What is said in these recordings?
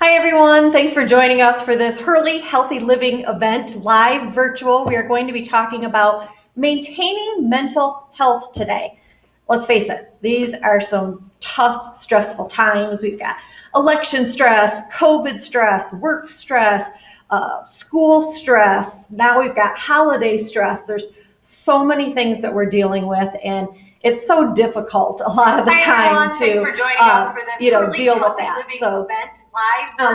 Hi everyone, thanks for joining us for this Hurley Healthy Living event, live virtual. We are going to be talking about maintaining mental health today. Let's face it, these are some tough, stressful times. We've got election stress, COVID stress, work stress, school stress. Now we've got holiday stress. There's so many things that we're dealing with, and it's so difficult a lot of the time to deal with that. So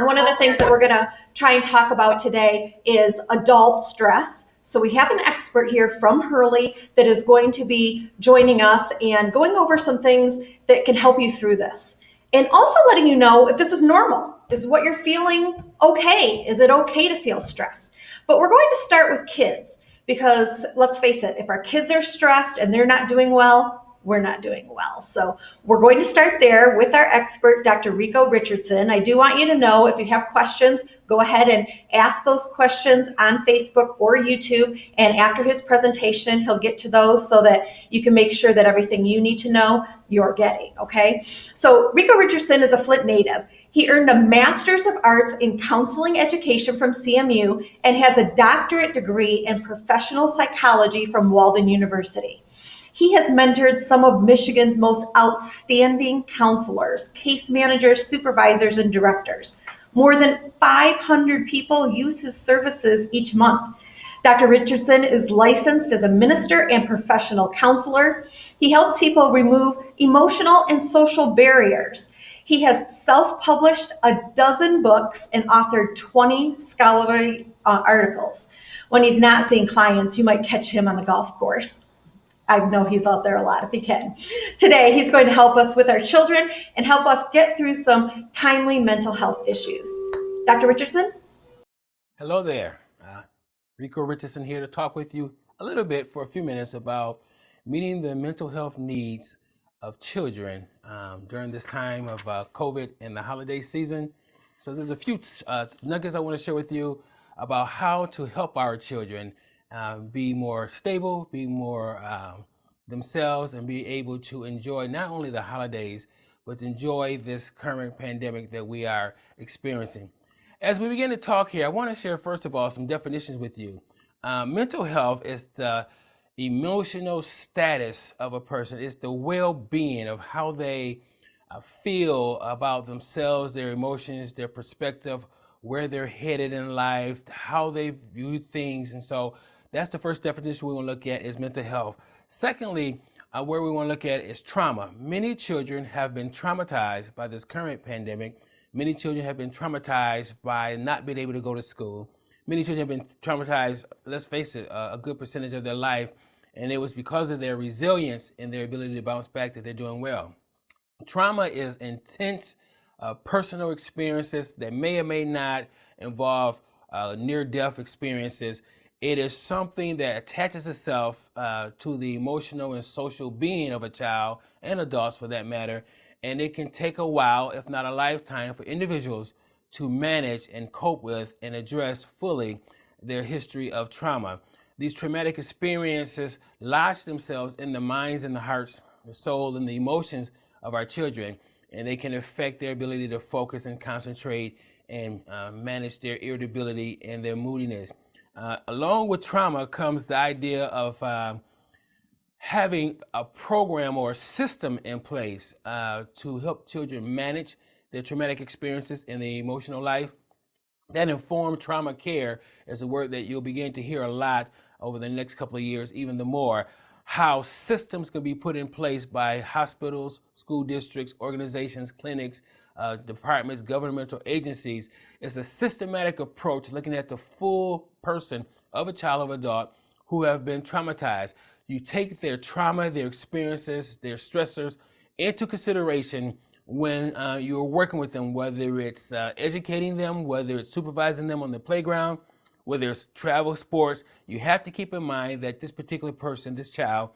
one of the things that we're going to try and talk about today is adult stress. So we have an expert here from Hurley that is going to be joining us and going over some things that can help you through this. And also letting you know if this is normal. Is what you're feeling okay? Is it okay to feel stress? But we're going to start with kids because let's face it, if our kids are stressed and they're not doing well, we're not doing well. So we're going to start there with our expert, Dr. Recco Richardson. I do want you to know if you have questions, go ahead and ask those questions on Facebook or YouTube. And after his presentation, he'll get to those so that you can make sure that everything you need to know, you're getting, okay? So Recco Richardson is a Flint native. He earned a Master's of Arts in Counseling Education from CMU and has a doctorate degree in professional psychology from Walden University. He has mentored some of Michigan's most outstanding counselors, case managers, supervisors, and directors. More than 500 people use his services each month. Dr. Richardson is licensed as a minister and professional counselor. He helps people remove emotional and social barriers. He has self-published a dozen books and authored 20 scholarly articles. When he's not seeing clients, you might catch him on the golf course. I know he's out there a lot if he can. Today, he's going to help us with our children and help us get through some timely mental health issues. Dr. Richardson? Hello there. Recco Richardson here to talk with you a little bit for a few minutes about meeting the mental health needs of children during this time of COVID and the holiday season. So there's a few nuggets I want to share with you about how to help our children be more stable, be more themselves, and be able to enjoy not only the holidays, but enjoy this current pandemic that we are experiencing. As we begin to talk here, I want to share, first of all, some definitions with you. Mental health is the emotional status of a person. It's the well-being of how they feel about themselves, their emotions, their perspective, where they're headed in life, how they view things. And so that's the first definition we want to look at is mental health. Secondly, where we want to look at is trauma. Many children have been traumatized by this current pandemic. Many children have been traumatized by not being able to go to school. Many children have been traumatized, let's face it, a good percentage of their life. And it was because of their resilience and their ability to bounce back that they're doing well. Trauma is intense personal experiences that may or may not involve near-death experiences. It is something that attaches itself to the emotional and social being of a child and adults for that matter. And it can take a while, if not a lifetime, for individuals to manage and cope with and address fully their history of trauma. These traumatic experiences lodge themselves in the minds and the hearts, the soul, and the emotions of our children, and they can affect their ability to focus and concentrate and manage their irritability and their moodiness. Along with trauma comes the idea of having a program or a system in place to help children manage their traumatic experiences in the emotional life. That informed trauma care is a word that you'll begin to hear a lot over the next couple of years, even the more. How systems can be put in place by hospitals, school districts, organizations, clinics, departments, governmental agencies. It's a systematic approach looking at the full person of a child or adult who have been traumatized. You take their trauma, their experiences, their stressors into consideration when you're working with them, whether it's educating them, whether it's supervising them on the playground, whether it's travel, sports. You have to keep in mind that this particular person, this child,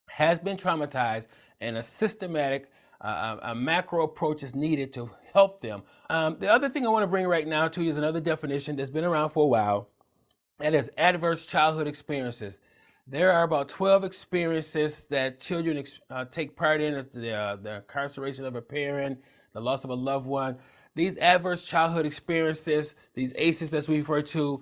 has been traumatized, and a systematic, a macro approach is needed to help them. The other thing I want to bring right now to you is another definition that's been around for a while, and is adverse childhood experiences. There are about 12 experiences that children take part in: the incarceration of a parent, the loss of a loved one. These adverse childhood experiences, these ACEs as we refer to,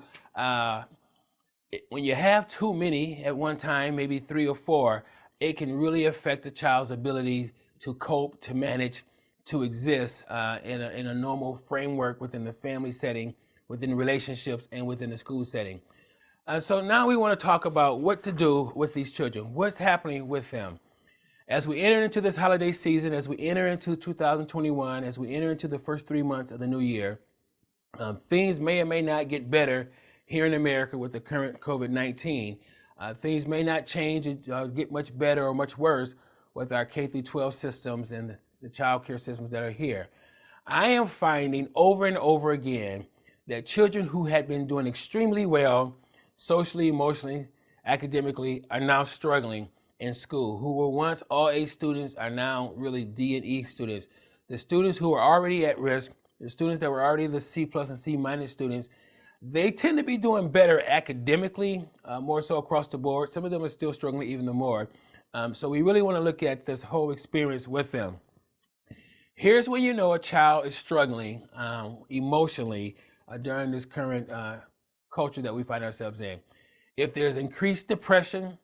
when you have too many at one time, maybe 3 or 4, it can really affect the child's ability to cope, to manage, to exist in a normal framework within the family setting, within relationships, and within the school setting. So now we want to talk about what to do with these children. What's happening with them? As we enter into this holiday season, as we enter into 2021, as we enter into the first 3 months of the new year, things may or may not get better here in America with the current COVID-19. Things may not change and get much better or much worse with our K through 12 systems and the child care systems that are here. I am finding over and over again that children who had been doing extremely well socially, emotionally, academically are now struggling in school. Who were once all A students are now really D and E students. The students who are already at risk, the students that were already the C plus and C minus students, they tend to be doing better academically, more so across the board. Some of them are still struggling even more. So we really want to look at this whole experience with them. Here's when you know a child is struggling emotionally during this current culture that we find ourselves in. If there's increased depression,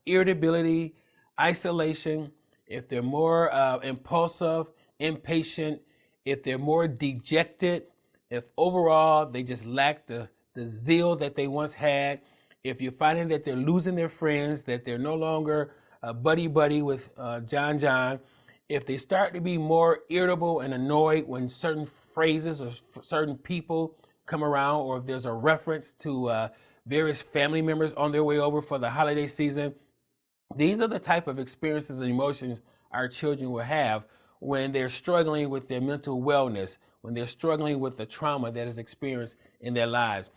irritability, isolation, if they're more impulsive, impatient, if they're more dejected, if overall they just lack the zeal that they once had, if you're finding that they're losing their friends, that they're no longer buddy with John, if they start to be more irritable and annoyed when certain phrases or certain people come around, or if there's a reference to various family members on their way over for the holiday season, these are the type of experiences and emotions our children will have when they're struggling with their mental wellness, when they're struggling with the trauma that is experienced in their lives.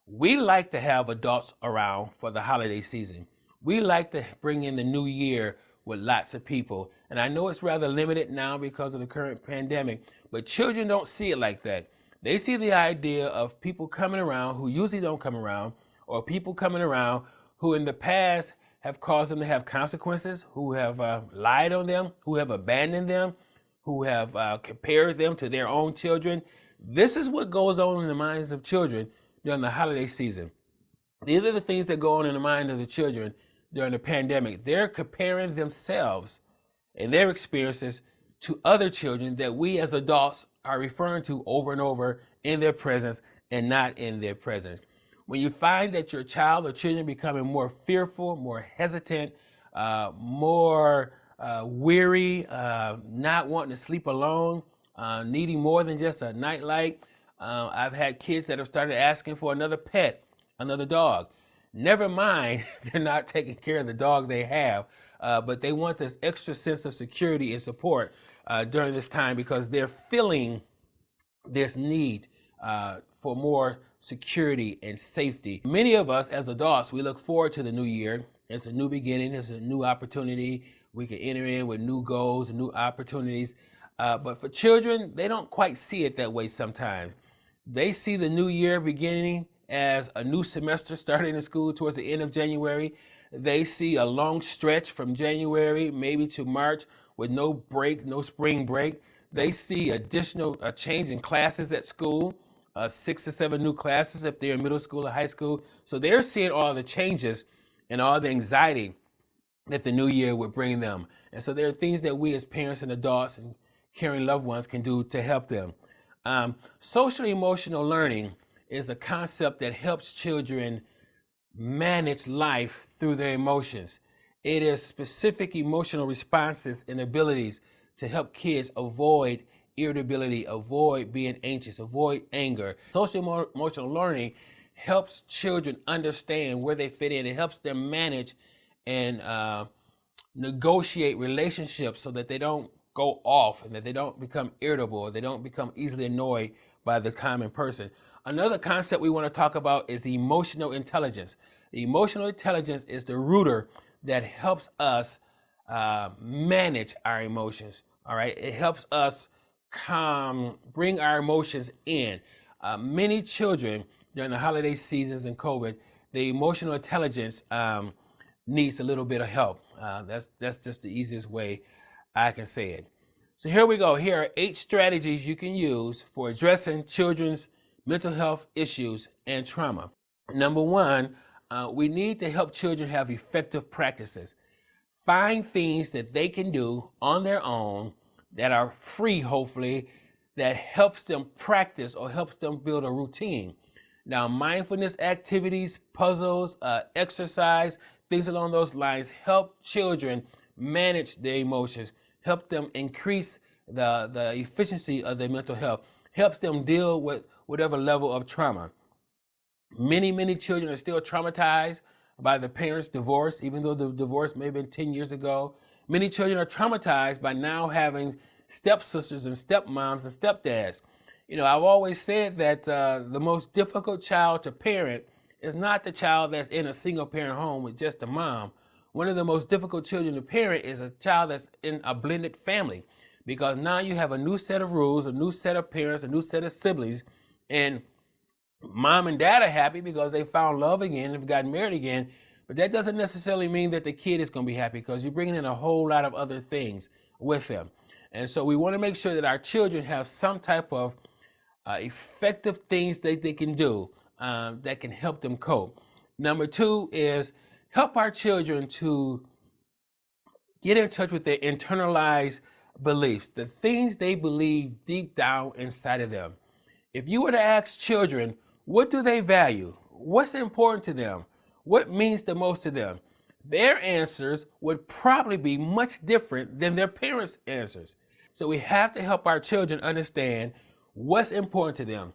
We like to have adults around for the holiday season. We like to bring in the new year with lots of people. And I know it's rather limited now because of the current pandemic, but children don't see it like that. They see the idea of people coming around who usually don't come around, or people coming around who in the past have caused them to have consequences, who have lied on them, who have abandoned them, who have compared them to their own children. This is what goes on in the minds of children during the holiday season. These are the things that go on in the mind of the children during the pandemic. They're comparing themselves and their experiences to other children that we as adults are referring to over and over in their presence and not in their presence. When you find that your child or children becoming more fearful, more hesitant, more weary, not wanting to sleep alone, needing more than just a nightlight. I've had kids that have started asking for another pet, another dog. Never mind, they're not taking care of the dog they have, but they want this extra sense of security and support during this time because they're feeling this need for more security and safety. Many of us as adults, we look forward to the new year. It's a new beginning, it's a new opportunity. We can enter in with new goals and new opportunities. But for children, they don't quite see it that way sometimes. They see the new year beginning as a new semester starting in school towards the end of January. They see a long stretch from January maybe to March with no break, no spring break. They see additional change in classes at school, 6 to 7 new classes if they're in middle school or high school. So they're seeing all the changes and all the anxiety that the new year would bring them. And so there are things that we as parents and adults and caring loved ones can do to help them. Social emotional learning is a concept that helps children manage life through their emotions. It is specific emotional responses and abilities to help kids avoid irritability, avoid being anxious, avoid anger. Social emotional learning helps children understand where they fit in. It helps them manage and negotiate relationships so that they don't go off and that they don't become irritable or they don't become easily annoyed by the common person. Another concept we want to talk about is emotional intelligence. The emotional intelligence is the rooter that helps us manage our emotions. All right, it helps us bring our emotions in. Many children during the holiday seasons and COVID, the emotional intelligence needs a little bit of help. That's just the easiest way I can say it. So here we go. Here are 8 strategies you can use for addressing children's mental health issues and trauma. Number 1, we need to help children have effective practices. Find things that they can do on their own that are free, hopefully, that helps them practice or helps them build a routine. Now, mindfulness activities, puzzles, exercise, things along those lines help children manage their emotions, help them increase the efficiency of their mental health, helps them deal with whatever level of trauma. Many children are still traumatized by the parents' divorce, even though the divorce may have been 10 years ago. Many children are traumatized by now having stepsisters and stepmoms and stepdads. You know, I've always said that the most difficult child to parent is not the child that's in a single parent home with just a mom. One of the most difficult children to parent is a child that's in a blended family, because now you have a new set of rules, a new set of parents, a new set of siblings, and mom and dad are happy because they found love again and have gotten married again, but that doesn't necessarily mean that the kid is going to be happy, because you're bringing in a whole lot of other things with them. And so we want to make sure that our children have some type of effective things that they can do that can help them cope. Number 2 is help our children to get in touch with their internalized beliefs, the things they believe deep down inside of them. If you were to ask children, what do they value? What's important to them? What means the most to them? Their answers would probably be much different than their parents' answers. So we have to help our children understand what's important to them,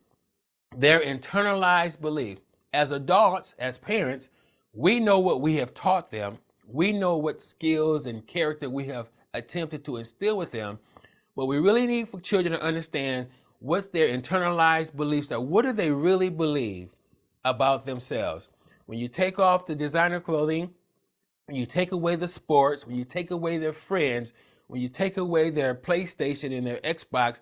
their internalized belief. As adults, as parents, we know what we have taught them. We know what skills and character we have attempted to instill with them. But we really need for children to understand what their internalized beliefs are. What do they really believe about themselves? When you take off the designer clothing, when you take away the sports, when you take away their friends, when you take away their PlayStation and their Xbox,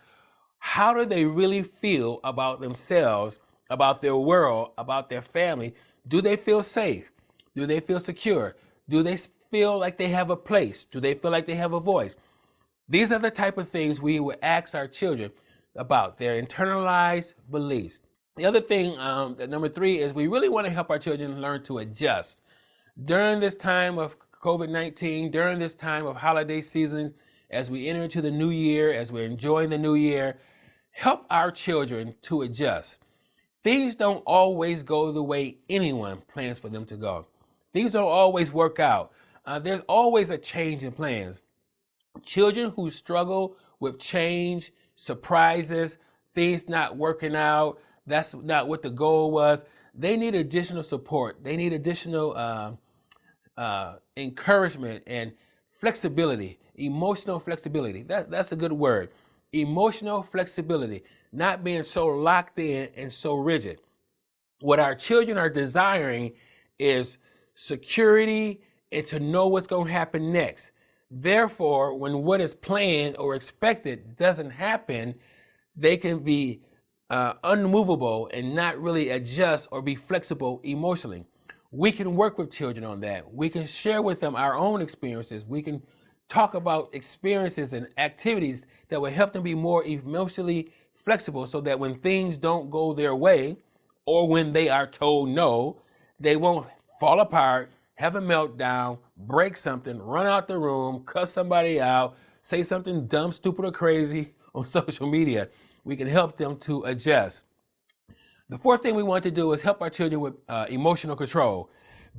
how do they really feel about themselves, about their world, about their family? Do they feel safe? Do they feel secure? Do they feel like they have a place? Do they feel like they have a voice? These are the type of things we would ask our children about, their internalized beliefs. The other thing, number 3, is we really want to help our children learn to adjust. During this time of COVID-19, during this time of holiday seasons, as we enter into the new year, as we're enjoying the new year, help our children to adjust. Things don't always go the way anyone plans for them to go. Things don't always work out. There's always a change in plans. Children who struggle with change, surprises, things not working out, that's not what the goal was, they need additional support. They need additional encouragement and flexibility, emotional flexibility. That's a good word. Emotional flexibility, not being so locked in and so rigid. What our children are desiring is security and to know what's going to happen next. Therefore, when what is planned or expected doesn't happen, they can be unmovable and not really adjust or be flexible emotionally. We can work with children on that. We can share with them our own experiences. We can talk about experiences and activities that will help them be more emotionally flexible, so that when things don't go their way, or when they are told no, they won't fall apart, have a meltdown, break something, run out the room, cuss somebody out, say something dumb, stupid, or crazy on social media. We can help them to adjust. The 4th thing we want to do is help our children with emotional control,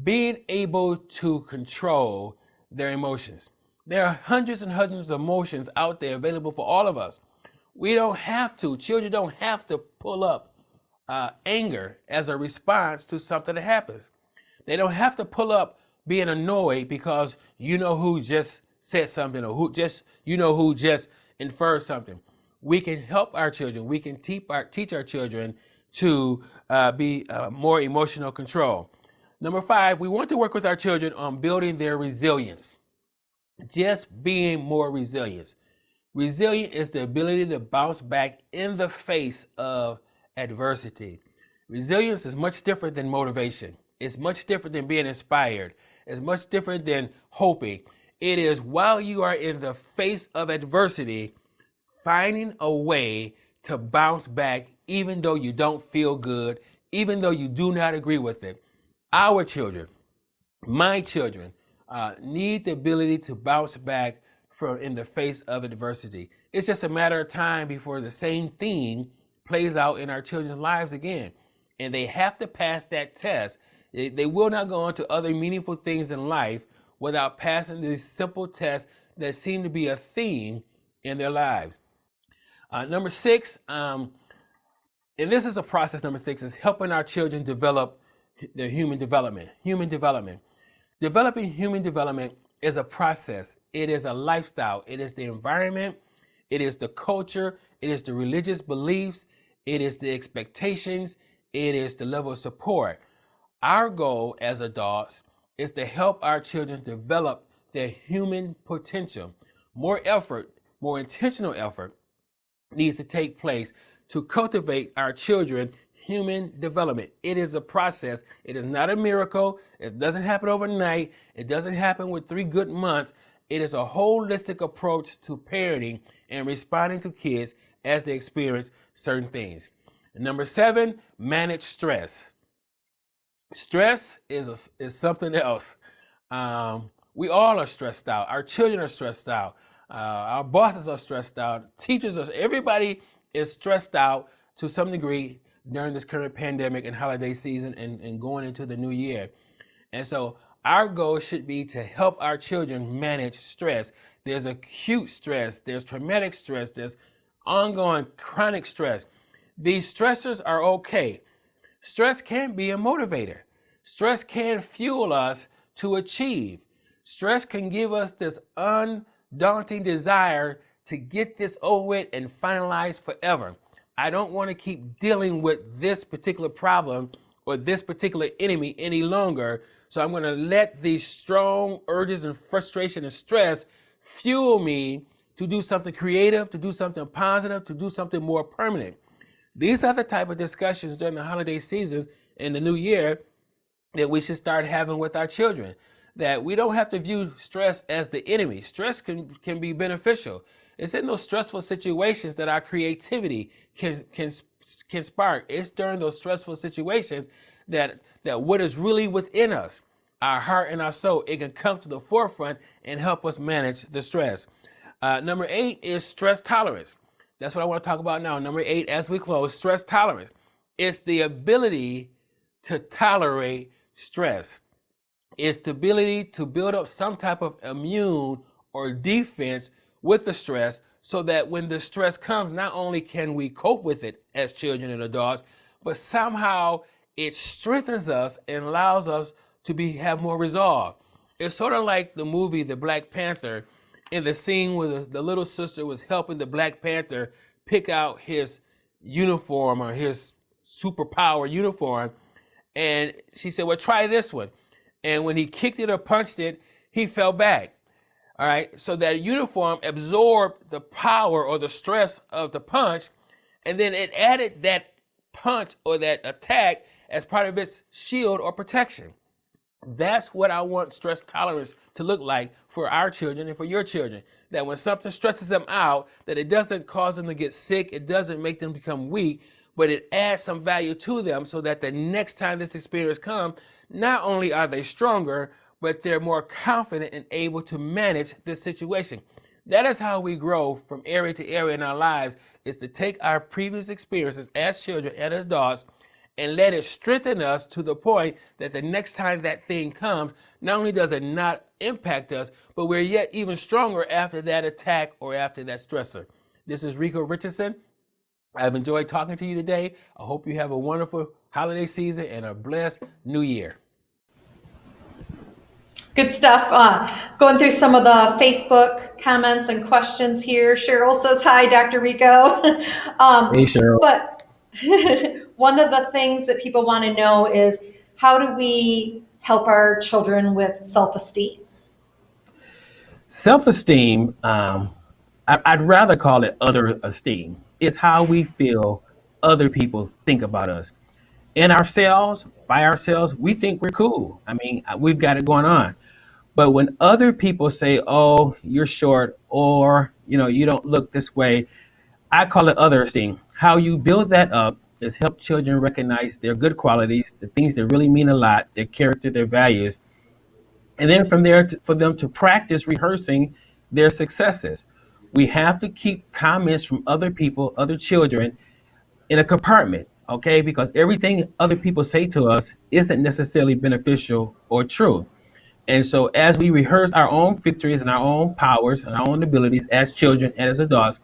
being able to control their emotions. There are hundreds and hundreds of emotions out there available for all of us. We don't have to, children don't have to pull up anger as a response to something that happens. They don't have to pull up being annoyed because you know who just said something, or who just inferred something. We can help our children. We can teach our children to be more emotional control. Number 5, we want to work with our children on building their resilience. Just being more resilient. Resilient is the ability to bounce back in the face of adversity. Resilience is much different than motivation. It's much different than being inspired. It's much different than hoping. It is while you are in the face of adversity, finding a way to bounce back even though you don't feel good, even though you do not agree with it. Our children, my children, need the ability to bounce back from in the face of adversity. It's just a matter of time before the same thing plays out in our children's lives again. And they have to pass that test. They will not go on to other meaningful things in life without passing these simple tests that seem to be a theme in their lives. Number six, and this is a process, number six, is helping our children develop their human development. Human development. Developing human development is a process. It is a lifestyle. It is the environment. It is the culture. It is the religious beliefs. It is the expectations. It is the level of support. Our goal as adults is to help our children develop their human potential. More effort, more intentional effort needs to take place to cultivate our children human development. It is a process. It is not a miracle. It doesn't happen overnight. It doesn't happen with 3 good months. It is a holistic approach to parenting and responding to kids as they experience certain things. And number 7, manage stress. Stress is something else. We all are stressed out. Our children are stressed out. Our bosses are stressed out. Teachers are, everybody is stressed out to some degree during this current pandemic and holiday season and going into the new year. And so our goal should be to help our children manage stress. There's acute stress, there's traumatic stress, there's ongoing chronic stress. These stressors are okay. Stress can be a motivator. Stress can fuel us to achieve. Stress can give us this undaunting desire to get this over with and finalize forever. I don't want to keep dealing with this particular problem or this particular enemy any longer. So I'm going to let these strong urges and frustration and stress fuel me to do something creative, to do something positive, to do something more permanent. These are the type of discussions during the holiday season and the new year that we should start having with our children. That we don't have to view stress as the enemy. Stress can be beneficial. It's in those stressful situations that our creativity can spark. It's during those stressful situations that what is really within us, our heart and our soul, it can come to the forefront and help us manage the stress. Number 8 is stress tolerance. That's what I want to talk about now. Number 8, as we close, stress tolerance. It's the ability to tolerate stress. It's the ability to build up some type of immune or defense with the stress so that when the stress comes, not only can we cope with it as children and adults, but somehow it strengthens us and allows us to have more resolve. It's sort of like the movie The Black Panther, in the scene where the little sister was helping the Black Panther pick out his uniform or his superpower uniform. And she said, well, try this one. And when he kicked it or punched it, he fell back. All right. So that uniform absorbed the power or the stress of the punch. And then it added that punch or that attack as part of its shield or protection. That's what I want stress tolerance to look like for our children and for your children. That when something stresses them out, that it doesn't cause them to get sick, it doesn't make them become weak, but it adds some value to them so that the next time this experience comes, not only are they stronger, but they're more confident and able to manage this situation. That is how we grow from area to area in our lives, is to take our previous experiences as children and adults and let it strengthen us to the point that the next time that thing comes, not only does it not impact us, but we're yet even stronger after that attack or after that stressor. This is Recco Richardson. I've enjoyed talking to you today. I hope you have a wonderful holiday season and a blessed new year. Good stuff. Going through some of the Facebook comments and questions here. Cheryl says, hi, Dr. Recco. Hey, Cheryl. But one of the things that people want to know is, how do we help our children with self-esteem? Self-esteem, I'd rather call it other esteem. It's how we feel other people think about us. In ourselves, by ourselves, we think we're cool. I mean, we've got it going on. But when other people say, oh, you're short, or, you don't look this way, I call it other esteem. How you build that up is help children recognize their good qualities, the things that really mean a lot, their character, their values, and then from there for them to practice rehearsing their successes. We have to keep comments from other people, other children, in a compartment, okay? Because everything other people say to us isn't necessarily beneficial or true. And so, as we rehearse our own victories and our own powers and our own abilities as children and as adults,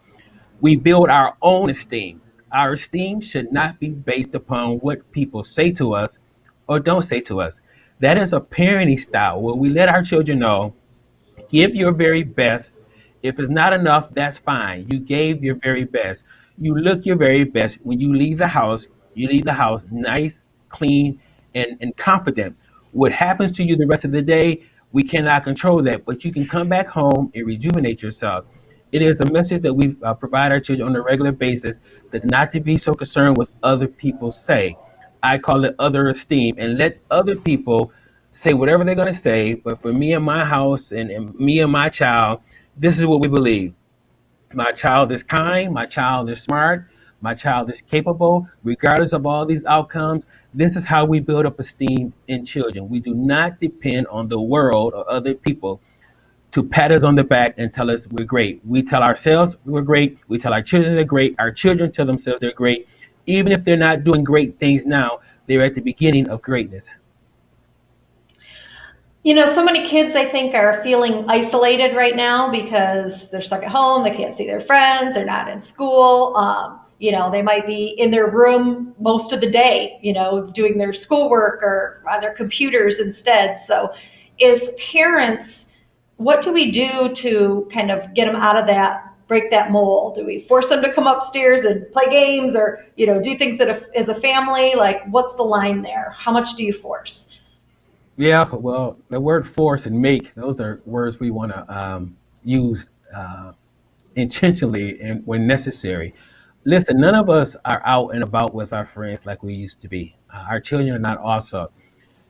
we build our own esteem. Our esteem should not be based upon what people say to us or don't say to us. That is a parenting style where we let our children know, give your very best. If it's not enough, that's fine. You gave your very best. You look your very best. When you leave the house, you leave the house nice, clean, and confident. What happens to you the rest of the day, we cannot control that, but you can come back home and rejuvenate yourself. It is a message that we provide our children on a regular basis, that not to be so concerned with other people say. I call it other esteem, and let other people say whatever they're going to say. But for me and my house and me and my child, this is what we believe. My child is kind. My child is smart. My child is capable, regardless of all these outcomes. This is how we build up esteem in children. We do not depend on the world or other people to pat us on the back and tell us we're great. We tell ourselves we're great. We tell our children they're great. Our children tell themselves they're great. Even if they're not doing great things now, they're at the beginning of greatness. So many kids, I think, are feeling isolated right now because they're stuck at home. They can't see their friends. They're not in school. They might be in their room most of the day, doing their schoolwork or on their computers instead. So, as parents, what do we do to kind of get them out of that, break that mold? Do we force them to come upstairs and play games, or, do things as a family? Like, what's the line there? How much do you force? Yeah, well, the word force and make, those are words we want to use intentionally and when necessary. Listen, none of us are out and about with our friends like we used to be. Our children are not also.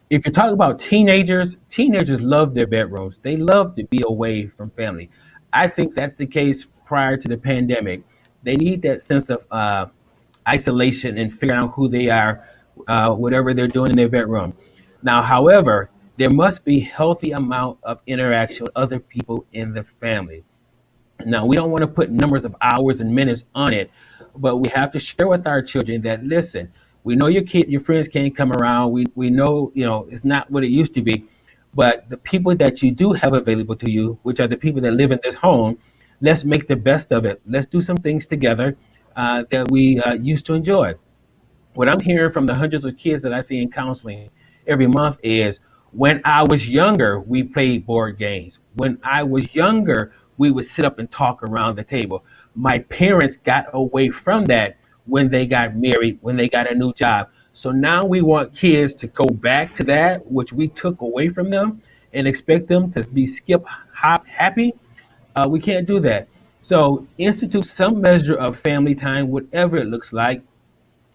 If you talk about teenagers, teenagers love their bedrooms. They love to be away from family. I think that's the case prior to the pandemic. They need that sense of isolation and figuring out who they are, whatever they're doing in their bedroom. Now, however, there must be healthy amount of interaction with other people in the family. Now, we don't want to put numbers of hours and minutes on it, but we have to share with our children that, listen, we know your friends can't come around. We know, it's not what it used to be, but the people that you do have available to you, which are the people that live in this home, let's make the best of it. Let's do some things together that we used to enjoy. What I'm hearing from the hundreds of kids that I see in counseling every month is, when I was younger, we played board games. When I was younger, we would sit up and talk around the table. My parents got away from that when they got married, when they got a new job. So now we want kids to go back to that, which we took away from them, and expect them to be skip hop happy. We can't do that. So institute some measure of family time, whatever it looks like.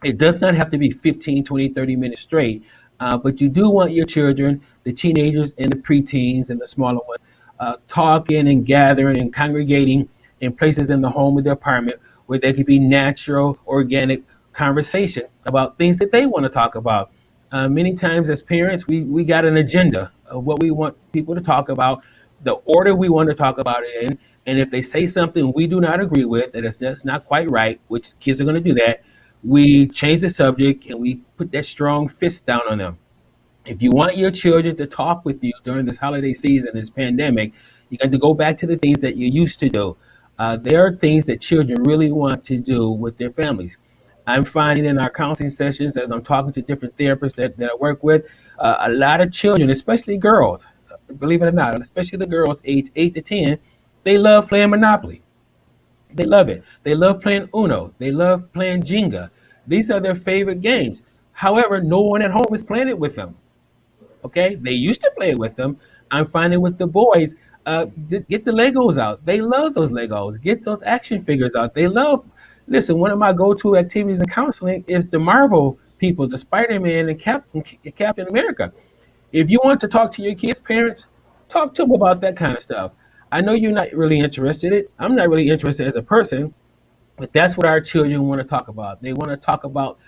It does not have to be 15, 20, 30 minutes straight, but you do want your children, the teenagers and the preteens and the smaller ones, talking and gathering and congregating in places in the home or the apartment where there could be natural, organic conversation about things that they want to talk about. Many times as parents, we got an agenda of what we want people to talk about, the order we want to talk about it in, and if they say something we do not agree with, that is just not quite right, which kids are going to do that, we change the subject and we put that strong fist down on them. If you want your children to talk with you during this holiday season, this pandemic, you got to go back to the things that you used to do. There are things that children really want to do with their families. I'm finding in our counseling sessions, as I'm talking to different therapists that I work with, a lot of children, especially girls, believe it or not, especially the girls age 8 to 10, they love playing Monopoly. They love it. They love playing Uno. They love playing Jenga. These are their favorite games. However, no one at home is playing it with them. Okay, they used to play it with them. I'm finding with the boys, get the Legos out. They love those Legos. Get those action figures out. They love. Listen, one of my go-to activities in counseling is the Marvel people, the Spider-Man and Captain America. If you want to talk to your kids' parents, talk to them about that kind of stuff. I know you're not really interested in it. I'm not really interested as a person, But that's what our children want to talk about. They want to talk about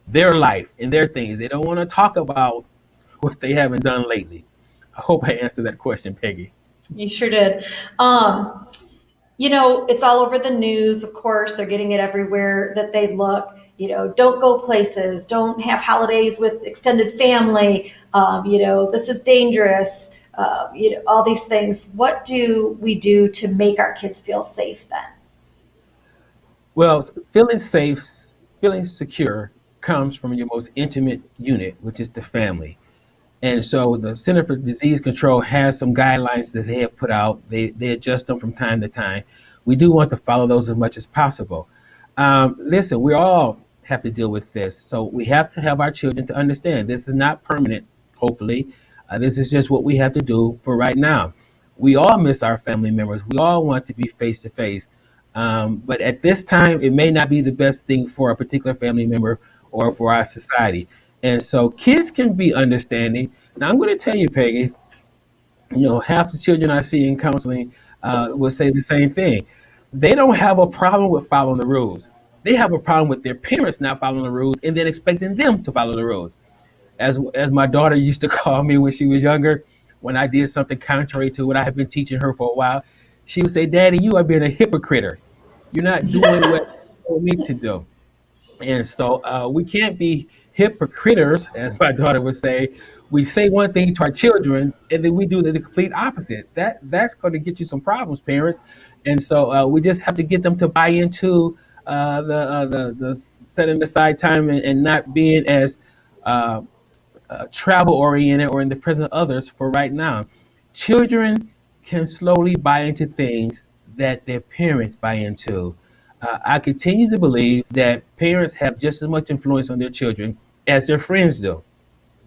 their life and their things. They don't want to talk about what they haven't done lately. I hope I answered that question, Peggy. You sure did. Um, it's all over the news, of course. They're getting it everywhere that they look. Don't go places, don't have holidays with extended family. This is dangerous. All these things. What do we do to make our kids feel safe then? Well, feeling safe, feeling secure comes from your most intimate unit, which is the family. And so the Center for Disease Control has some guidelines that they have put out. They adjust them from time to time. We do want to follow those as much as possible. Listen, we all have to deal with this. So we have to have our children to understand this is not permanent, hopefully. This is just what we have to do for right now. We all miss our family members. We all want to be face to face. But at this time, it may not be the best thing for a particular family member or for our society. And so kids can be understanding. Now, I'm going to tell you, Peggy, half the children I see in counseling will say the same thing. They don't have a problem with following the rules. They have a problem with their parents not following the rules and then expecting them to follow the rules. As my daughter used to call me when she was younger, when I did something contrary to what I had been teaching her for a while, she would say, "Daddy, you are being a hypocrite. You're not doing what you told me to do." And so we can't be hypocrites, as my daughter would say. We say one thing to our children, and then we do the complete opposite. That's going to get you some problems, parents. And so we just have to get them to buy into the setting aside time and not being as uh, travel oriented or in the presence of others for right now. Children can slowly buy into things that their parents buy into. I continue to believe that parents have just as much influence on their children as their friends do.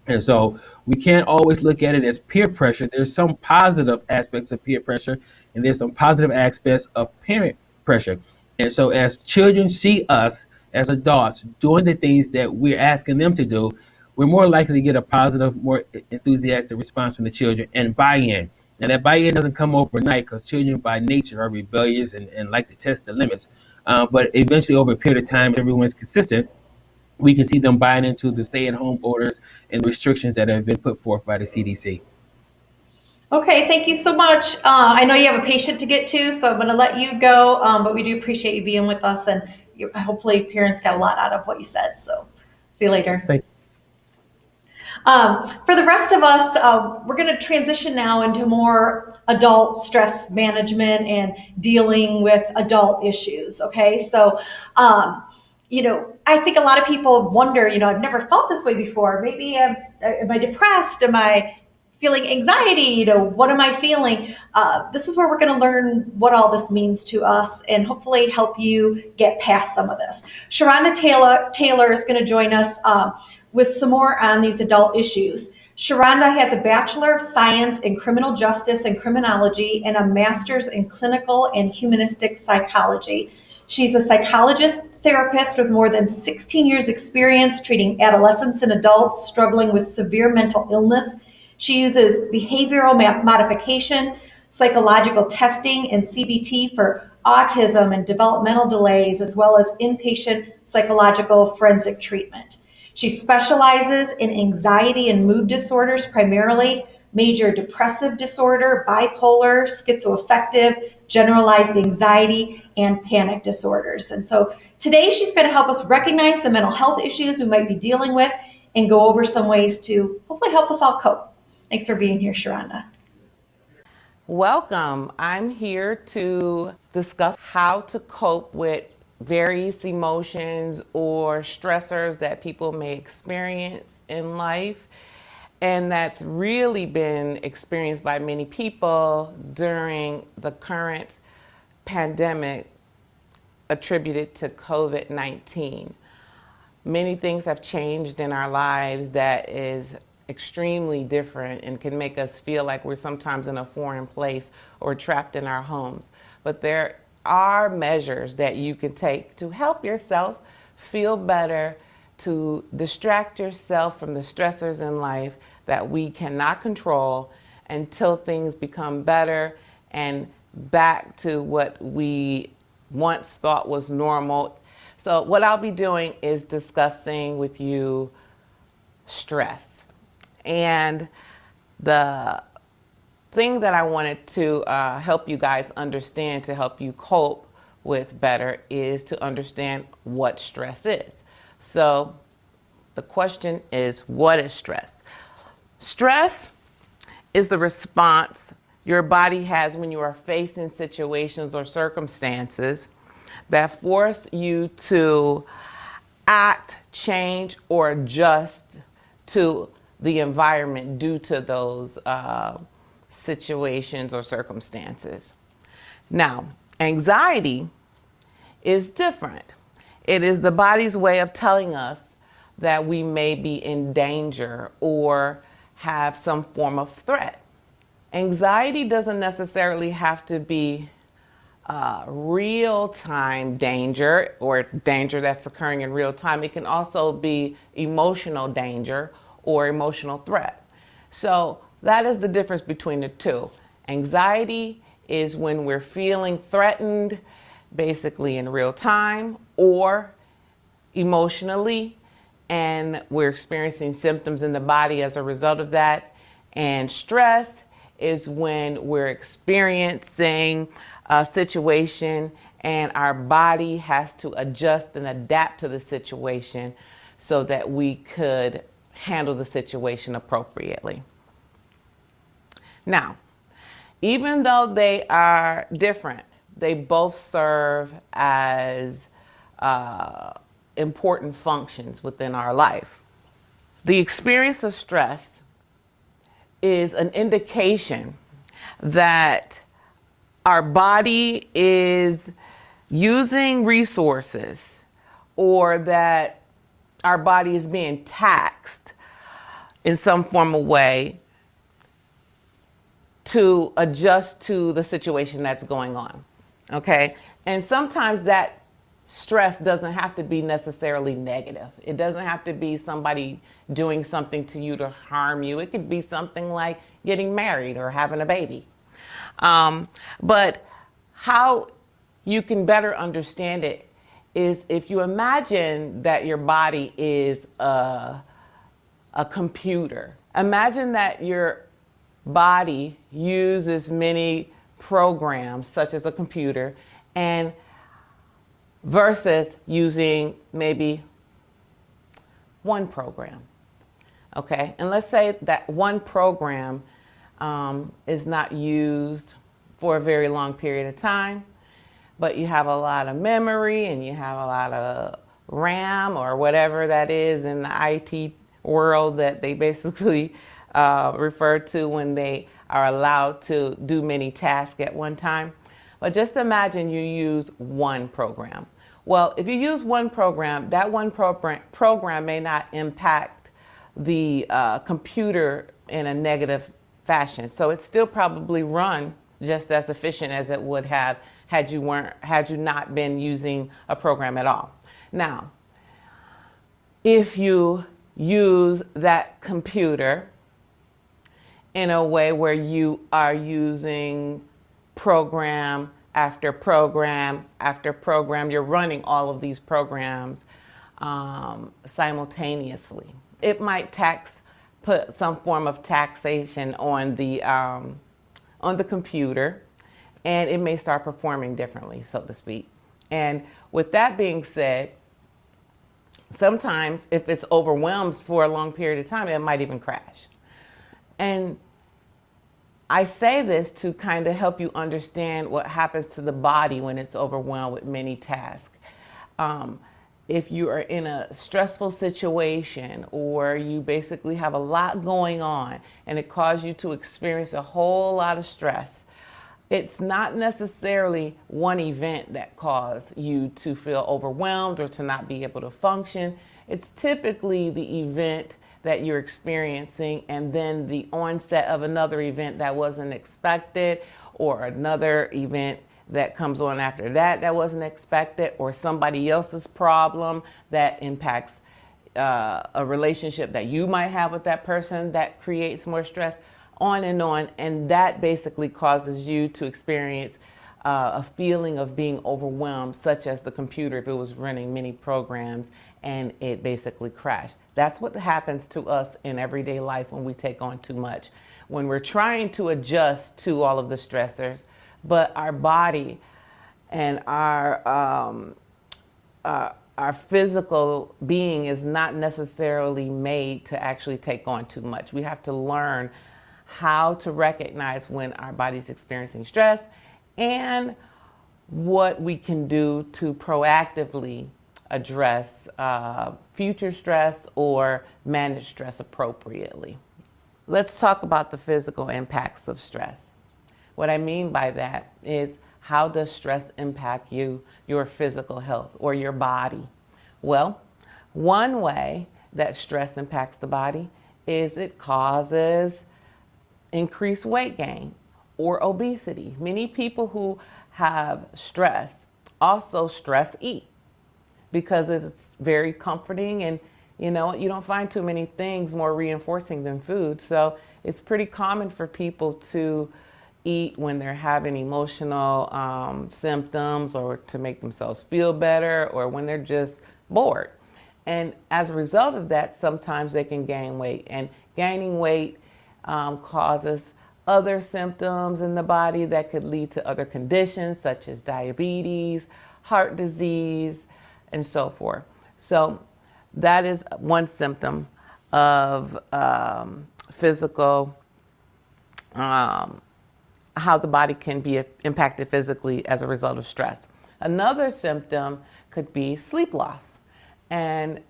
And so we can't always look at it as peer pressure. There's some positive aspects of peer pressure, and there's some positive aspects of parent pressure. And so as children see us as adults doing the things that we're asking them to do, we're more likely to get a positive, more enthusiastic response from the children and buy-in. Now that buy-in doesn't come overnight because children by nature are rebellious and like to test the limits. But eventually over a period of time, everyone's consistent, we can see them buying into the stay-at-home orders and restrictions that have been put forth by the CDC. Okay, thank you so much. I know you have a patient to get to, so I'm going to let you go, but we do appreciate you being with us, and hopefully parents got a lot out of what you said. So see you later. Thank you. For the rest of us, we're going to transition now into more adult stress management and dealing with adult issues. Okay, so I think a lot of people wonder, I've never felt this way before. Maybe am I depressed? Am I feeling anxiety? What am I feeling? This is where we're going to learn what all this means to us and hopefully help you get past some of this. Sharonda Taylor is going to join us with some more on these adult issues. Sharonda has a Bachelor of Science in Criminal Justice and Criminology and a Master's in Clinical and Humanistic Psychology. She's a psychologist therapist with more than 16 years experience treating adolescents and adults struggling with severe mental illness. She uses behavioral modification, psychological testing, and CBT for autism and developmental delays, as well as inpatient psychological forensic treatment. She specializes in anxiety and mood disorders, primarily major depressive disorder, bipolar, schizoaffective, generalized anxiety, and panic disorders. And so today she's going to help us recognize the mental health issues we might be dealing with and go over some ways to hopefully help us all cope. Thanks for being here, Sharonda. Welcome. I'm here to discuss how to cope with various emotions or stressors that people may experience in life, and that's really been experienced by many people during the current pandemic attributed to COVID-19. Many things have changed in our lives that is extremely different and can make us feel like we're sometimes in a foreign place or trapped in our homes. But there are measures that you can take to help yourself feel better, to distract yourself from the stressors in life that we cannot control until things become better and back to what we once thought was normal. So what I'll be doing is discussing with you stress. And the thing that I wanted to help you guys understand to help you cope with better is to understand what stress is. So the question is, what is stress? Stress is the response your body has when you are facing situations or circumstances that force you to act, change, or adjust to the environment due to those situations or circumstances. Now, anxiety is different. It is the body's way of telling us that we may be in danger or have some form of threat. Anxiety doesn't necessarily have to be real-time danger or danger that's occurring in real time. It can also be emotional danger or emotional threat. So that is the difference between the two. Anxiety is when we're feeling threatened, basically in real time, or emotionally, and we're experiencing symptoms in the body as a result of that. And stress is when we're experiencing a situation and our body has to adjust and adapt to the situation so that we could handle the situation appropriately. Now, even though they are different, they both serve as important functions within our life. The experience of stress is an indication that our body is using resources or that our body is being taxed in some form of way to adjust to the situation that's going on, okay? And sometimes that stress doesn't have to be necessarily negative. It doesn't have to be somebody doing something to you to harm you. It could be something like getting married or having a baby. But how you can better understand it is if you imagine that your body is a computer. Imagine that your body uses many programs such as a computer and versus using maybe one program, okay? And let's say that one program is not used for a very long period of time, but you have a lot of memory and you have a lot of RAM or whatever that is in the IT world that they basically refer to when they are allowed to do many tasks at one time. But just imagine you use one program. Well, if you use one program, that one program may not impact the computer in a negative fashion. So it's still probably run just as efficient as it would have had you not been using a program at all. Now, if you use that computer in a way where you are using program after program after program, you're running all of these programs simultaneously. It might put some form of taxation on the computer, and it may start performing differently, so to speak. And with that being said, sometimes if it's overwhelmed for a long period of time, it might even crash. And I say this to kind of help you understand what happens to the body when it's overwhelmed with many tasks. If you are in a stressful situation or you basically have a lot going on and it causes you to experience a whole lot of stress, it's not necessarily one event that caused you to feel overwhelmed or to not be able to function. It's typically the event that you're experiencing and then the onset of another event that wasn't expected, or another event that comes on after that wasn't expected, or somebody else's problem that impacts a relationship that you might have with that person that creates more stress, on, and that basically causes you to experience a feeling of being overwhelmed, such as the computer if it was running many programs and it basically crashed. That's what happens to us in everyday life when we take on too much. When we're trying to adjust to all of the stressors, but our body and our physical being is not necessarily made to actually take on too much. We have to learn how to recognize when our body's experiencing stress and what we can do to proactively address future stress or manage stress appropriately. Let's talk about the physical impacts of stress. What I mean by that is, how does stress impact your physical health or your body? Well, one way that stress impacts the body is it causes increased weight gain or obesity. Many people who have stress also stress eat because it's very comforting, and you don't find too many things more reinforcing than food. So it's pretty common for people to eat when they're having emotional symptoms, or to make themselves feel better, or when they're just bored. And as a result of that, sometimes they can gain weight, and gaining weight causes other symptoms in the body that could lead to other conditions such as diabetes, heart disease, and so forth. So that is one symptom of physical how the body can be impacted physically as a result of stress. Another symptom could be sleep loss. And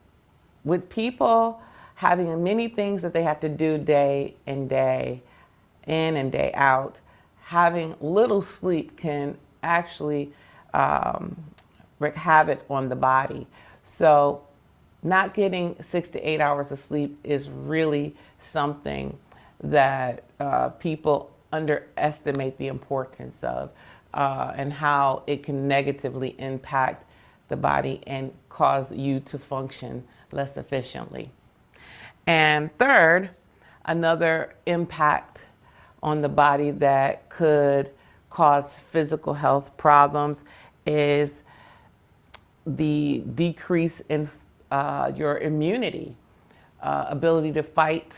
with people having many things that they have to do day in and day out, having little sleep can actually wreak havoc on the body. So not getting 6 to 8 hours of sleep is really something that people underestimate the importance of, and how it can negatively impact the body and cause you to function less efficiently. And third, another impact on the body that could cause physical health problems is the decrease in your immunity, ability to fight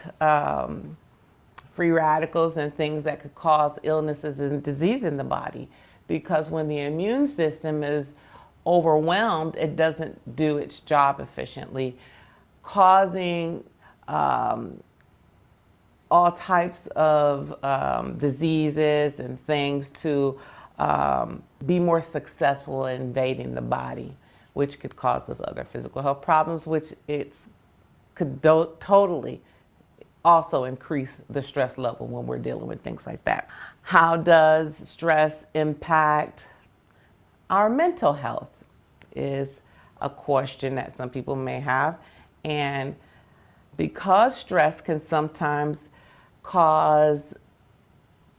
free radicals and things that could cause illnesses and disease in the body. Because when the immune system is overwhelmed, it doesn't do its job efficiently, causing all types of diseases and things to be more successful in invading the body, which could cause us other physical health problems, which could totally also increase the stress level when we're dealing with things like that. How does stress impact our mental health is a question that some people may have. And because stress can sometimes cause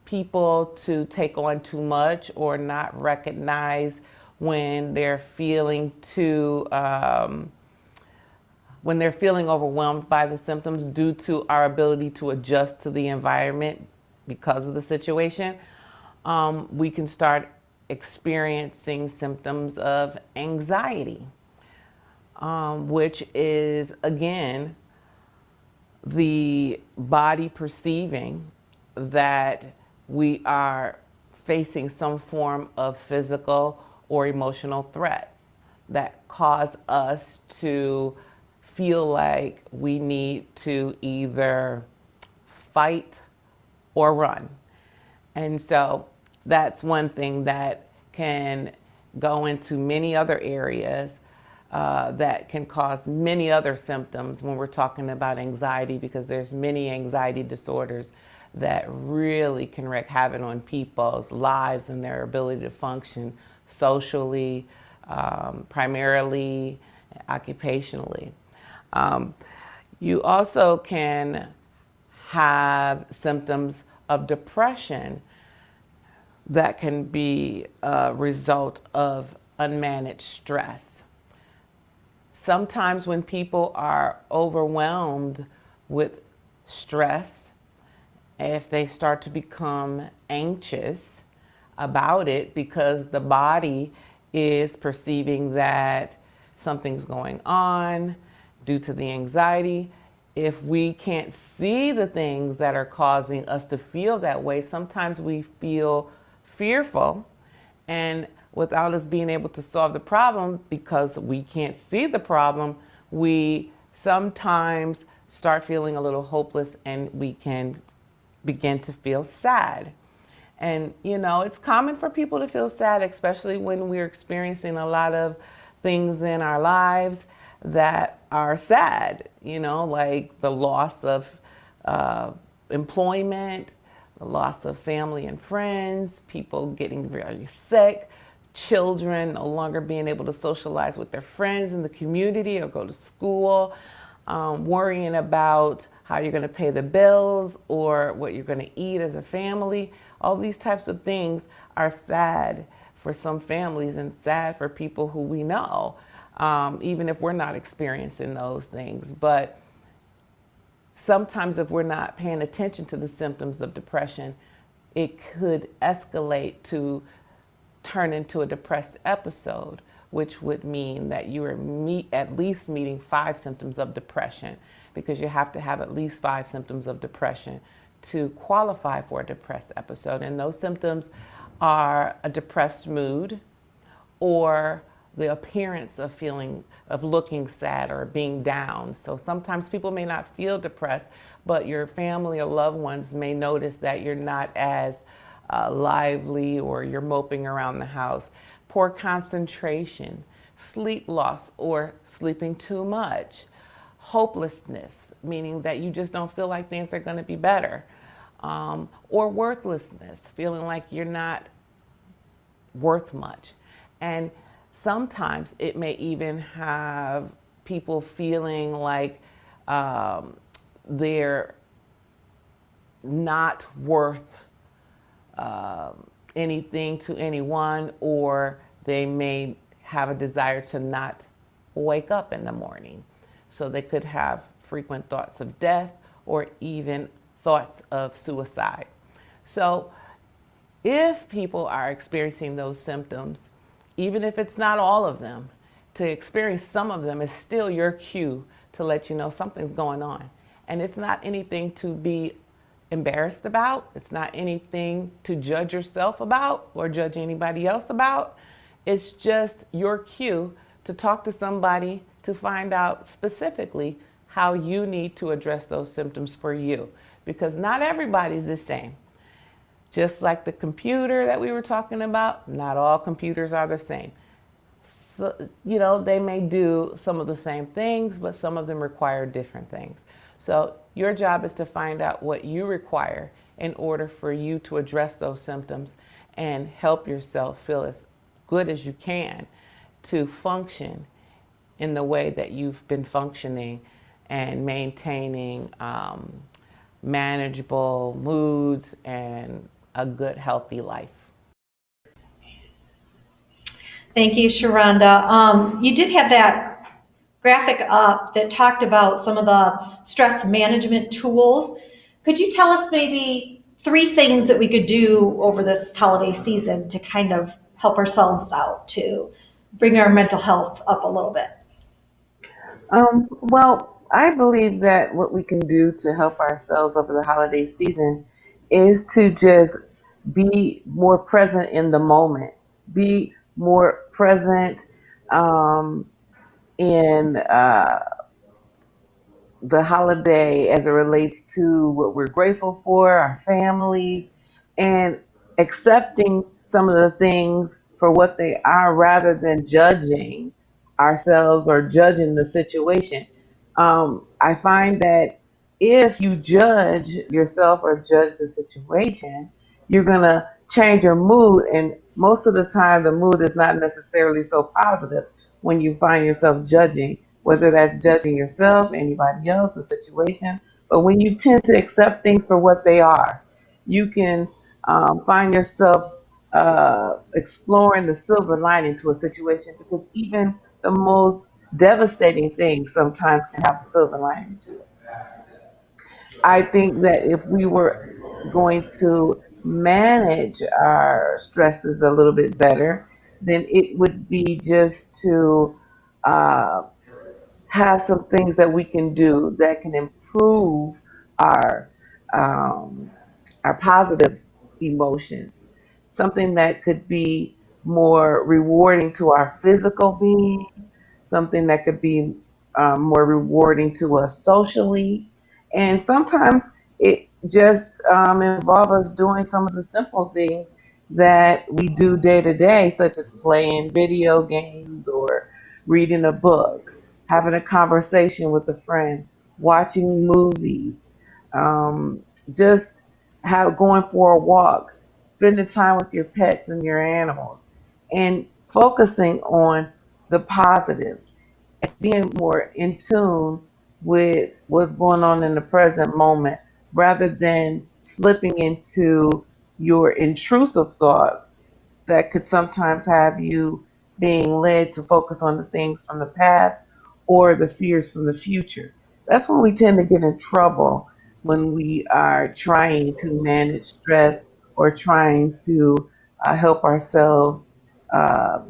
people to take on too much or not recognize when they're feeling when they're feeling overwhelmed by the symptoms due to our ability to adjust to the environment because of the situation, we can start experiencing symptoms of anxiety, which is, again, the body perceiving that we are facing some form of physical or emotional threat that cause us to feel like we need to either fight or run. And so that's one thing that can go into many other areas that can cause many other symptoms when we're talking about anxiety, because there's many anxiety disorders that really can wreak havoc on people's lives and their ability to function socially, primarily, occupationally. You also can have symptoms of depression that can be a result of unmanaged stress. Sometimes when people are overwhelmed with stress, if they start to become anxious, about it because the body is perceiving that something's going on due to the anxiety. If we can't see the things that are causing us to feel that way, sometimes we feel fearful, and without us being able to solve the problem because we can't see the problem, we sometimes start feeling a little hopeless and we can begin to feel sad. And it's common for people to feel sad, especially when we're experiencing a lot of things in our lives that are sad, like the loss of employment, the loss of family and friends, people getting very sick, children no longer being able to socialize with their friends in the community or go to school, worrying about how you're going to pay the bills or what you're going to eat as a family. All these types of things are sad for some families and sad for people who we know, even if we're not experiencing those things. But sometimes if we're not paying attention to the symptoms of depression, it could escalate to turn into a depressed episode, which would mean that you are at least meeting 5 symptoms of depression, because you have to have at least 5 symptoms of depression to qualify for a depressed episode. And those symptoms are a depressed mood or the appearance of looking sad or being down. So sometimes people may not feel depressed, but your family or loved ones may notice that you're not as lively or you're moping around the house. Poor concentration, sleep loss or sleeping too much, hopelessness, meaning that you just don't feel like things are going to be better, or worthlessness, feeling like you're not worth much. And sometimes it may even have people feeling like they're not worth anything to anyone, or they may have a desire to not wake up in the morning. So they could have frequent thoughts of death or even thoughts of suicide. So if people are experiencing those symptoms, even if it's not all of them, to experience some of them is still your cue to let you know something's going on. And it's not anything to be embarrassed about. It's not anything to judge yourself about or judge anybody else about. It's just your cue to talk to somebody to find out specifically how you need to address those symptoms for you, because not everybody's the same. Just like the computer that we were talking about, not all computers are the same. So, they may do some of the same things, but some of them require different things. So your job is to find out what you require in order for you to address those symptoms and help yourself feel as good as you can to function in the way that you've been functioning and maintaining manageable moods and a good, healthy life. Thank you, Sharonda. You did have that graphic up that talked about some of the stress management tools. Could you tell us maybe 3 things that we could do over this holiday season to kind of help ourselves out, to bring our mental health up a little bit? Well, I believe that what we can do to help ourselves over the holiday season is to just be more present in the moment, be more present in the holiday as it relates to what we're grateful for, our families, and accepting some of the things for what they are rather than judging ourselves or judging the situation. I find that if you judge yourself or judge the situation, you're going to change your mood. And most of the time, the mood is not necessarily so positive when you find yourself judging, whether that's judging yourself, anybody else, the situation. But when you tend to accept things for what they are, you can find yourself exploring the silver lining to a situation, because even the most devastating things sometimes can have a silver lining to it. I think that if we were going to manage our stresses a little bit better, then it would be just to uh, have some things that we can do that can improve our um, our positive emotions. Something that could be more rewarding to our physical being, something that could be more rewarding to us socially, and sometimes it just involves us doing some of the simple things that we do day to day, such as playing video games or reading a book, having a conversation with a friend, watching movies, um, just have going for a walk, spending time with your pets and your animals, and focusing on the positives, being more in tune with what's going on in the present moment rather than slipping into your intrusive thoughts that could sometimes have you being led to focus on the things from the past or the fears from the future. That's when we tend to get in trouble, when we are trying to manage stress or trying to help ourselves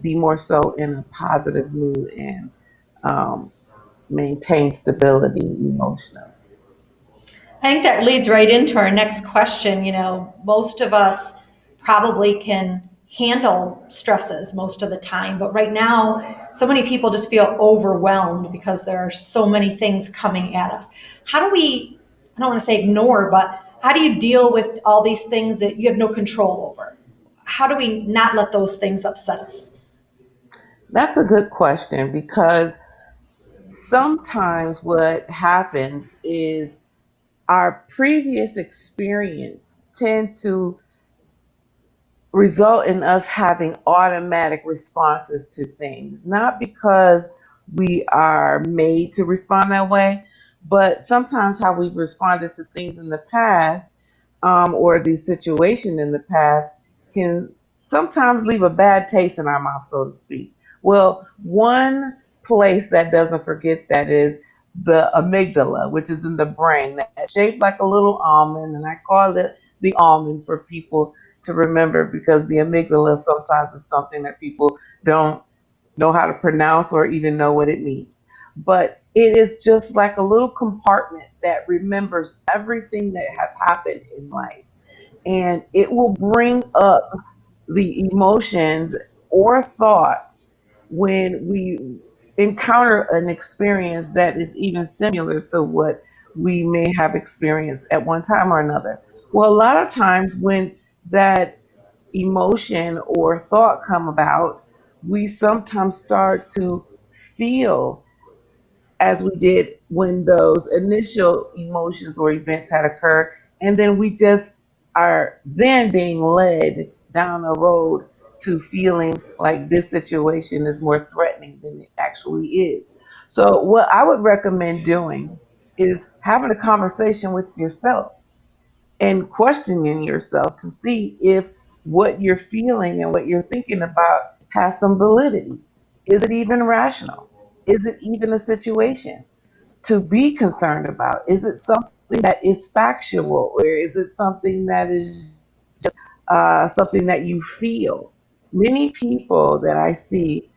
be more so in a positive mood and um, maintain stability emotionally. I think that leads right into our next question. You know, most of us probably can handle stresses most of the time, but right now, so many people just feel overwhelmed because there are so many things coming at us. How do we, I don't want to say ignore, but how do you deal with all these things that you have no control over? How do we not let those things upset us? That's a good question because sometimes what happens is our previous experience tend to result in us having automatic responses to things, not because we are made to respond that way, but sometimes how we've responded to things in the past or the situation in the past can sometimes leave a bad taste in our mouth, so to speak. Well, one place that doesn't forget that is the amygdala, which is in the brain, that's shaped like a little almond, and I call it the almond for people to remember because the amygdala sometimes is something that people don't know how to pronounce or even know what it means. But it is just like a little compartment that remembers everything that has happened in life. And it will bring up the emotions or thoughts when we encounter an experience that is even similar to what we may have experienced at one time or another. Well, a lot of times when that emotion or thought come about, we sometimes start to feel as we did when those initial emotions or events had occurred. And then we just are then being led down a road to feeling like this situation is more threatening than it actually is. So, what I would recommend doing is having a conversation with yourself and questioning yourself to see if what you're feeling and what you're thinking about has some validity. Is it even rational? Is it even a situation to be concerned about? Is it something that is factual, or is it something that is something that you feel? Many people that I see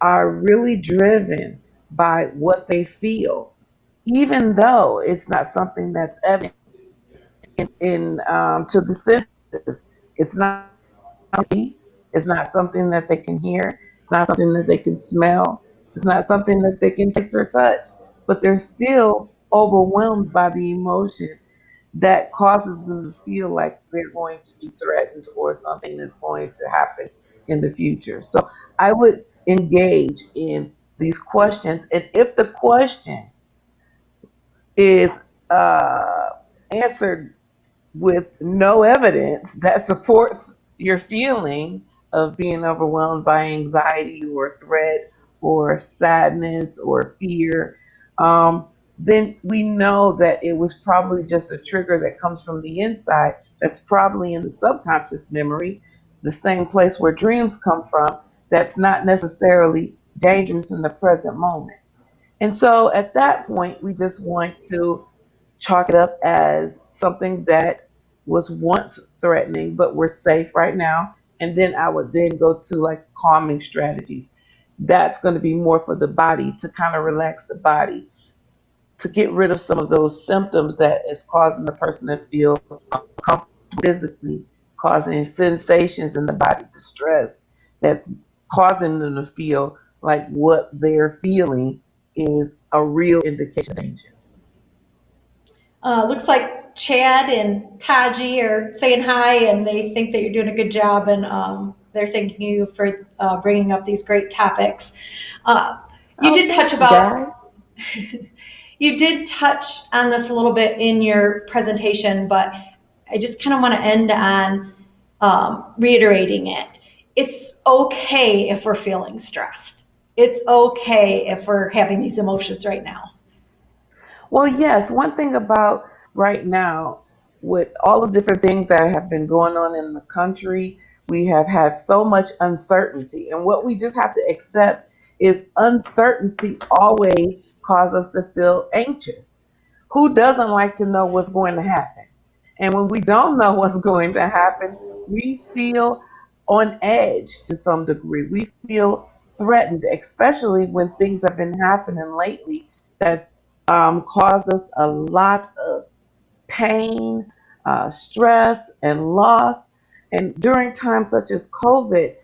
are really driven by what they feel, even though it's not something that's evident in to the senses. It's not see. It's not something that they can hear. It's not something that they can smell. It's not something that they can taste or touch. But they're still overwhelmed by the emotion that causes them to feel like they're going to be threatened or something is going to happen in the future. So I would engage in these questions. And if the question is answered with no evidence that supports your feeling of being overwhelmed by anxiety or threat or sadness or fear, then we know that it was probably just a trigger that comes from the inside that's probably in the subconscious memory, the same place where dreams come from, that's not necessarily dangerous in the present moment. And so at that point, we just want to chalk it up as something that was once threatening, but we're safe right now. And then I would then go to like calming strategies. That's going to be more for the body to kind of relax the body, to get rid of some of those symptoms that is causing the person to feel uncomfortable physically, causing sensations in the body, distress that's causing them to feel like what they're feeling is a real indication of danger. Looks like Chad and Taji are saying hi, and they think that you're doing a good job, and they're thanking you for bringing up these great topics. You Oh, did touch thank you, guys. about you did touch on this a little bit in your presentation, but I just kind of want to end on reiterating it. It's okay if we're feeling stressed. It's okay if we're having these emotions right now. Well, yes, one thing about right now, with all the different things that have been going on in the country, we have had so much uncertainty. And what we just have to accept is uncertainty always causes us to feel anxious. Who doesn't like to know what's going to happen? And when we don't know what's going to happen, we feel on edge to some degree. We feel threatened, especially when things have been happening lately that's caused us a lot of pain, stress, and loss. And during times such as COVID,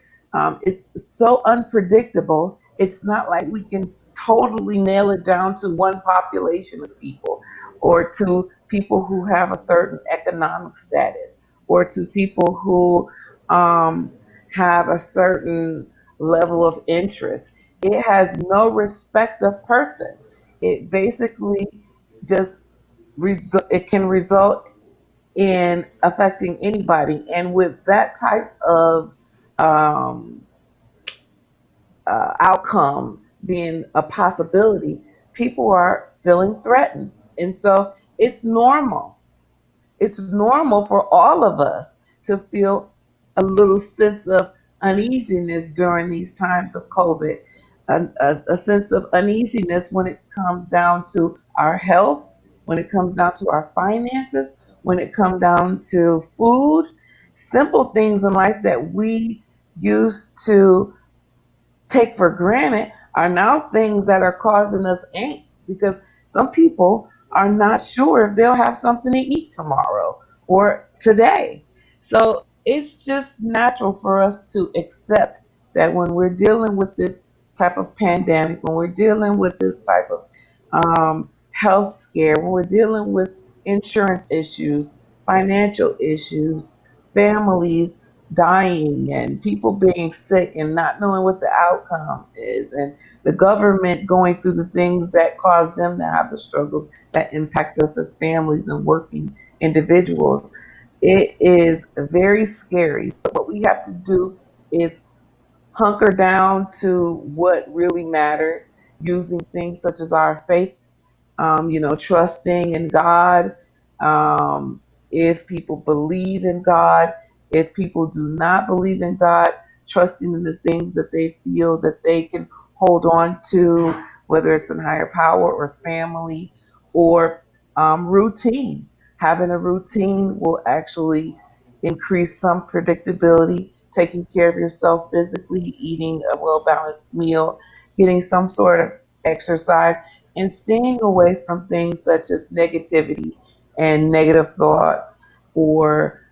it's so unpredictable. It's not like we can totally nail it down to one population of people or to people who have a certain economic status or to people who have a certain level of interest. It has no respect of person. It basically just it can result in affecting anybody. And with that type of um, outcome being a possibility, people are feeling threatened. And so it's normal for all of us to feel a little sense of uneasiness during these times of COVID, a sense of uneasiness when it comes down to our health, when it comes down to our finances, when it comes down to food, simple things in life that we used to take for granted are now things that are causing us angst because some people are not sure if they'll have something to eat tomorrow or today. So it's just natural for us to accept that when we're dealing with this type of pandemic, when we're dealing with this type of health scare, when we're dealing with insurance issues, financial issues, families dying and people being sick and not knowing what the outcome is, and the government going through the things that cause them to have the struggles that impact us as families and working individuals. It is very scary. But what we have to do is hunker down to what really matters using things such as our faith, trusting in God. Um, if people believe in God, if people do not believe in God, trusting in the things that they feel that they can hold on to, whether it's in higher power or family or routine. Having a routine will actually increase some predictability, taking care of yourself physically, eating a well balanced meal, getting some sort of exercise, and staying away from things such as negativity and negative thoughts or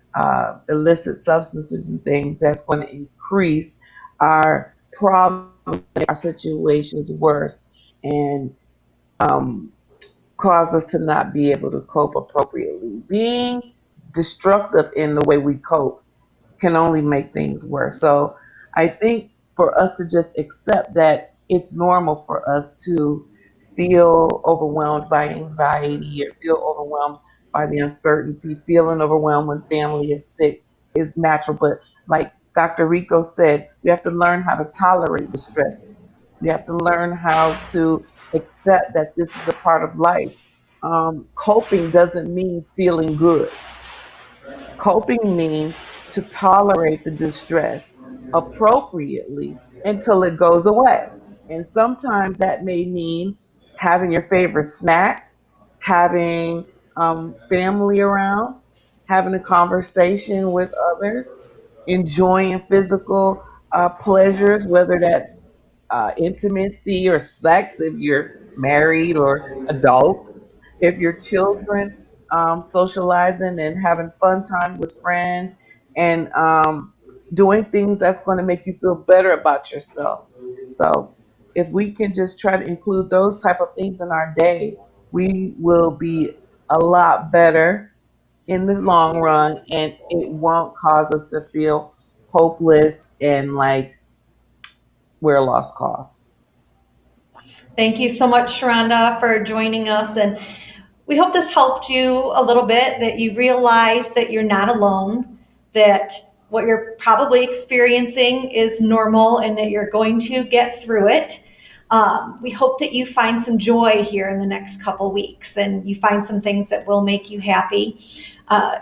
illicit substances and things that's going to increase our problems, our situations worse, and um, cause us to not be able to cope appropriately. Being destructive in the way we cope can only make things worse. So I think for us to just accept that it's normal for us to feel overwhelmed by anxiety or feel overwhelmed by the uncertainty, feeling overwhelmed when family is sick is natural. But like Dr. Rico said, we have to learn how to tolerate the stresses. We have to learn how to accept that this is a part of life. Coping doesn't mean feeling good. Coping means to tolerate the distress appropriately until it goes away. And sometimes that may mean having your favorite snack, having family around, having a conversation with others, enjoying physical pleasures, whether that's intimacy or sex if you're married or adults, if you're children, socializing and having fun time with friends, and doing things that's going to make you feel better about yourself. So if we can just try to include those type of things in our day, we will be a lot better in the long run, and it won't cause us to feel hopeless and like we're a lost cause. Thank you so much, Sharonda, for joining us. And we hope this helped you a little bit, that you realize that you're not alone, that what you're probably experiencing is normal and that you're going to get through it. We hope that you find some joy here in the next couple weeks and you find some things that will make you happy.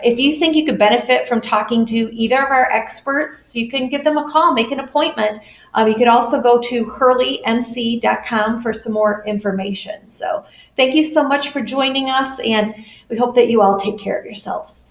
If you think you could benefit from talking to either of our experts, you can give them a call, make an appointment. You could also go to hurleymc.com for some more information. So thank you so much for joining us, and we hope that you all take care of yourselves.